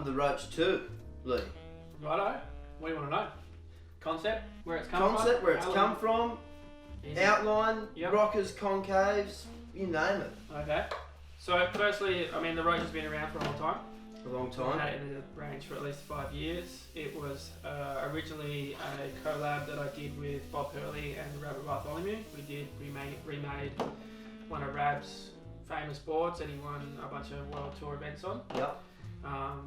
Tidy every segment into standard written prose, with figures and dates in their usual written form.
the Roach too, Lee. Righto. What do you want to know? Concept, where it's come from? Concept, where it's come from, Easy. outline, Yep. rockers, concaves, you name it. Okay. So firstly, I mean the Roach has been around for a long time. A long We've time. had it in the range for at least 5 years. It was originally a collab that I did with Bob Hurley and Rabbit Bartholomew. We remade one of Rab's famous boards that he won a bunch of World Tour events on. Yep.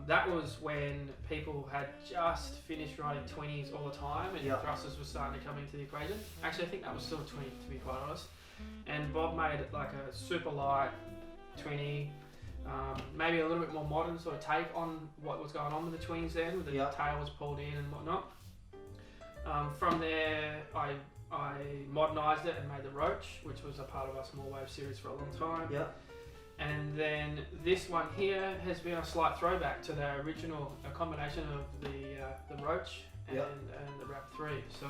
That was when people had just finished riding 20s all the time and Yep. thrusters were starting to come into the equation. Actually, I think that was still a 20 to be quite honest. And Bob made it like a super light 20, maybe a little bit more modern sort of take on what was going on with the 20s then, with the Yep. tail was pulled in and whatnot. From there, I modernised it and made the Roach, which was a part of our Small Wave series for a long time. Yep. And then this one here has been a slight throwback to the original, a combination of the Roach and, Yep. and the Rap 3. So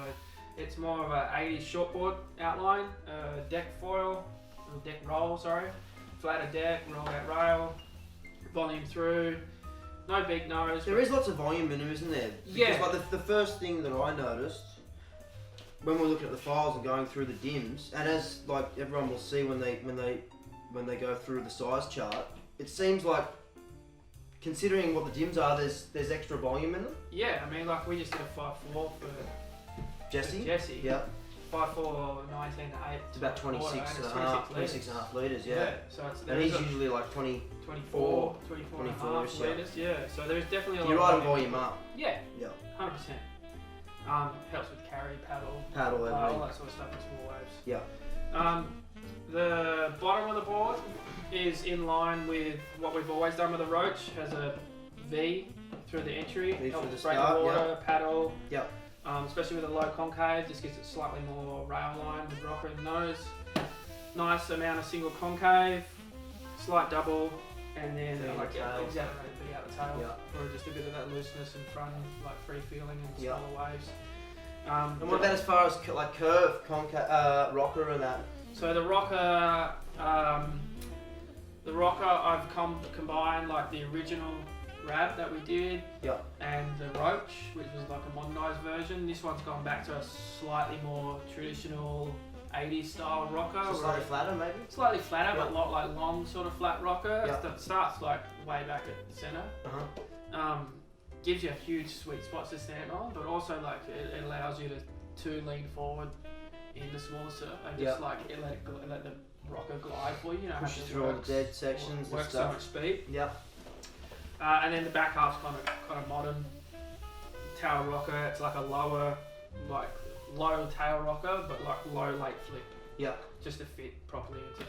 it's more of a 80s shortboard outline, deck foil, or deck roll, sorry, flatter deck, roll out rail, volume through, no big nose. There is lots of volume in them, isn't there? Because Yeah. like the first thing that I noticed when we're looking at the files and going through the dims, and as like everyone will see when they go through the size chart, it seems like, considering what the dims are, there's extra volume in them. Yeah, I mean, like we just did a 5.4 for Jesse. Jesse. Yeah. 5.4, 19.8. It's about 26 and a half litres. Yeah. So it's And he's usually like 20. 24 and a half yeah. litres, yeah. So there's definitely a lot You of ride volume up. Yeah, Yeah. 100%. Helps with carry, paddle, Paddle all everything. that sort of stuff in small waves. Yeah. The bottom of the board is in line with what we've always done with the Roach. Has a V through the entry, V through helps the break start, the water, paddle. Yep. Especially with a low concave, just gives it slightly more rail line with rocker in the nose. Nice amount of single concave, slight double, and then V like tail. exaggerated V out the tail, Yeah. or just a bit of that looseness in front, like free feeling and Yeah. smaller waves. And what about as far as like curve, rocker and that? So the rocker, I've combined like the original Rab that we did, Yep. and the Roach, which was like a modernised version. This one's gone back to a slightly more traditional 80s style rocker. So slightly flatter, maybe. Slightly flatter, Yep. but not like long sort of flat rocker. Yep. That starts like way back at the centre. Uh-huh. Gives you a huge sweet spot to stand on, but also like it allows you to lean forward in the smaller surf and just Yep. like let the rocker glide for you. You know, Push have to through all the work- dead sections and work so stuff. much speed. Yep. And then the back half's kind of modern tail rocker. It's like a low tail rocker, but like low late flip, Yep. just to fit properly into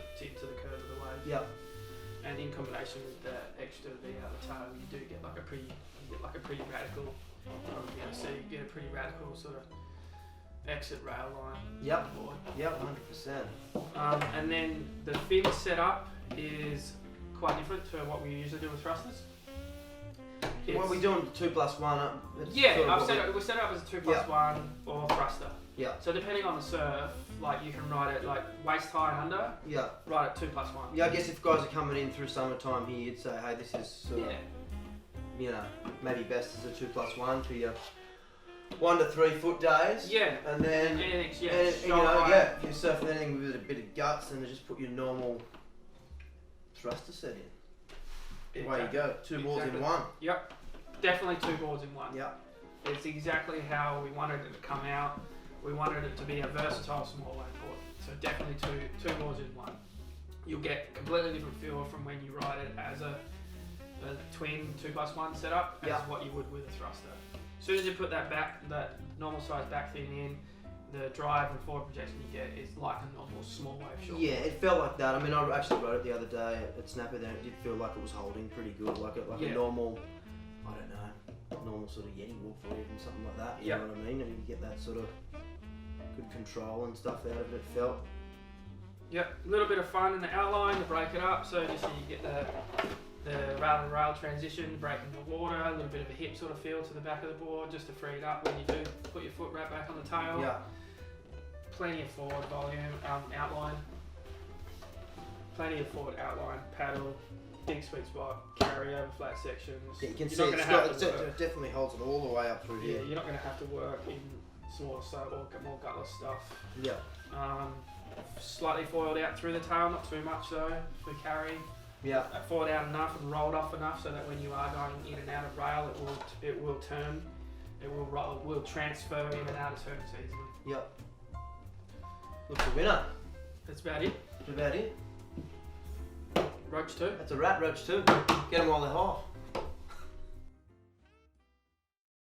the curve of the wave. Yep. And in combination with the extra V out of the tail, you do get like a pretty radical. Probably be able to see you get a pretty radical sort of exit rail line. Yep. On the board. Yep. 100%. And then the fin setup is quite different to what we usually do with thrusters. What are we doing? 2+1. It's Yeah, sort of we set it up as a 2+1 or thruster. Yeah. So depending on the surf, like you can ride it like waist high and under, Yeah. ride it 2+1. Yeah. I guess if guys are coming in through summertime here, you'd say, hey, this is sort of, Yeah. you know, maybe best as a 2+1 for your 1 to 3 foot days. Yeah. And then. Anything's, yeah, And, show you know, high. yeah, if you're surfing anything with a bit of guts, and just put your normal thruster set in. Away you go, 2 balls in 1. Yep. Definitely 2 boards in 1. Yep. It's exactly how we wanted it to come out. We wanted it to be a versatile small wave board. So definitely two boards in 1. You'll get completely different feel from when you ride it as a twin 2+1 setup as Yep. what you would with a thruster. As soon as you put that normal size back fin in, the drive and forward projection you get is like a normal small wave short. Yeah, it felt like that. I mean, I actually rode it the other day at Snapper there, and it did feel like it was holding pretty good, like a normal, I don't know, normal sort of Yeti wolf or even something like that. You know what I mean? And you get that sort of good control and stuff out of it. It felt. Yep, a little bit of fun in the outline to break it up, so just so you get the rail to rail transition, breaking the water, a little bit of a hip sort of feel to the back of the board, just to free it up when you do put your foot right back on the tail. Yeah. Plenty of forward volume, outline. plenty of forward outline, paddle, big sweet spot, carry over flat sections. Yeah, you can You're see not it's gonna have got, to it work. definitely holds it all the way up through Yeah, here. you're not going to have to work in smaller stuff or more gutless stuff. Yeah. Slightly foiled out through the tail, not too much though for carry. Yeah. Foiled out enough and rolled off enough so that when you are going in and out of rail, it will turn, will transfer in and out of turns easily. Yep. Looks a winner. That's about it. That's about it. Roach 2. That's a wrap, Roach 2. Get them while they're hot.